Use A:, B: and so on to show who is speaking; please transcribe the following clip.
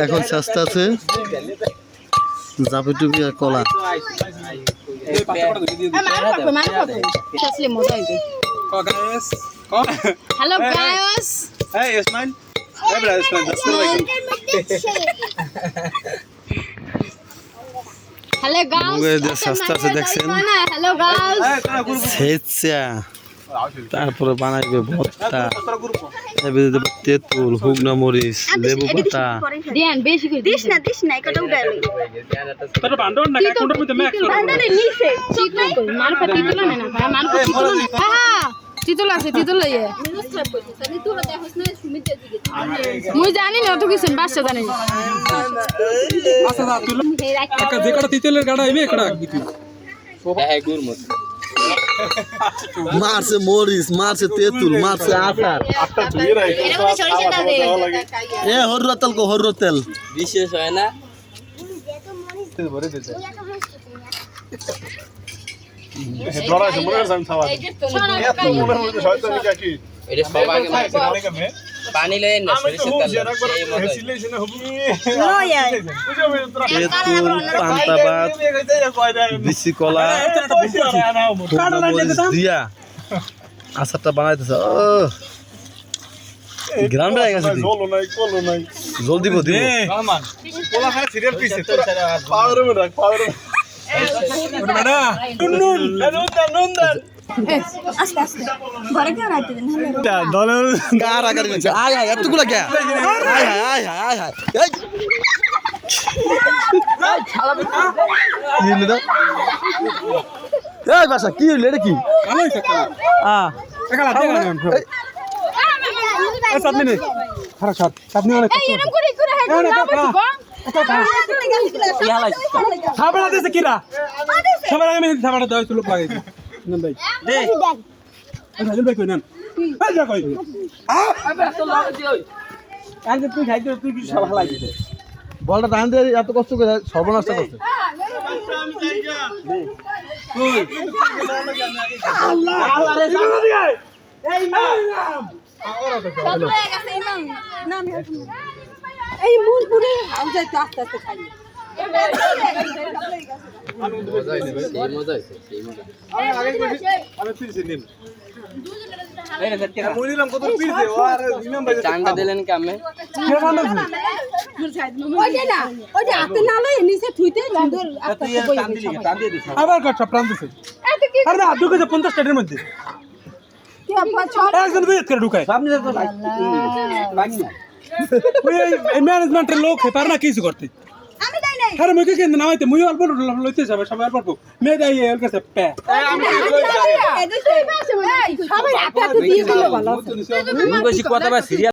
A: এখন সস্তা আছে জাপি টুপি আর কলা।
B: Hello guys.
C: Hey Usman. Hey brother Usman.
B: Hello guys.
A: মুগে যে সস্তা আছে দেখছেন
B: Hello guys.
A: সেচা তারপরে বানাইবে ভর্তা এবারে দেব তেঁতুল হুগনা মরিচ লেবু পাতা
B: দিন বেশি করে
D: দিস না এটা উড়ালি
C: তোর বান্ডন না কোনটার মধ্যে ম্যাক্স
D: বান্দারে নিচে
B: চিতল কই মারফা চিতল না ভাই মারফা চিতল না হ্যাঁ চিতল আছে চিতল লইয়ে মুই জানি না অত কিছু বাসা জানি
C: আচ্ছা তুই একটা যে কটা তিতেলের গাড়া আইবে একটা দিবি হ্যাঁ গুরমত
A: মারছে মরিচ মারছে তেঁতুল মারছে আচার এ হরর তেল কো হরর তেল
E: বিশেষ হয় না এটা সব আগে পানি লেন না সরিষার তেল সেই মতো
A: তেঁতুল পান্তা ভাত বিচি কলা হুগনা মরিচ দিয়া আচারটা বানাইতেছে গ্রাম বেড়ে গেছে জল দিব দিব
D: আস্তে আস্তে ঘরে কেউ রাখতে দেন
A: আয় আয় এতগুলা কে আয় আয় আয় আয় আয় এই এই বাসা কি হইল এটা কি
B: এরকম করে করে হ্যাঁ না বলছি গো
C: সবার আগে খাবারটা দাও একটু লোক লাগাইছি নেন ভাই দে ভাই ভাই কই নেন এই যা কই আজ তুই খাইতে তুই কি সব হালাই দিতে
A: বলটা টান দিয়ে এত কষ্ট করে সর্বনাশটা করছে
C: আল্লাহ আরে এই নাম
D: এই মুন পুরে আমি যাই আস্তে আস্তে খাই
E: চাঙ্গা দিলেন কামে
D: ওইটা হাতে না লই নিচে থুইতে সুন্দর আস্তে
C: আবার কত প্রাণ দিছে আরে না ঢুকে 50 টাকার মধ্যে একজন বিয়ে করে ঢুকায় সামনে তো লাগি না ওই ম্যানেজমেন্টের লোক হে পারে না কিছু করতে
D: আমি দেই নাই
C: আরে মুকে কেন নামাইতে মুই অল্প লইতে যাবে সবাই অল্প মে দেই এর কাছে পে আমি
D: সবাই হাতে হাতে দিয়ে দিলে ভালো
E: বেশি কথা বা সিরিয়াস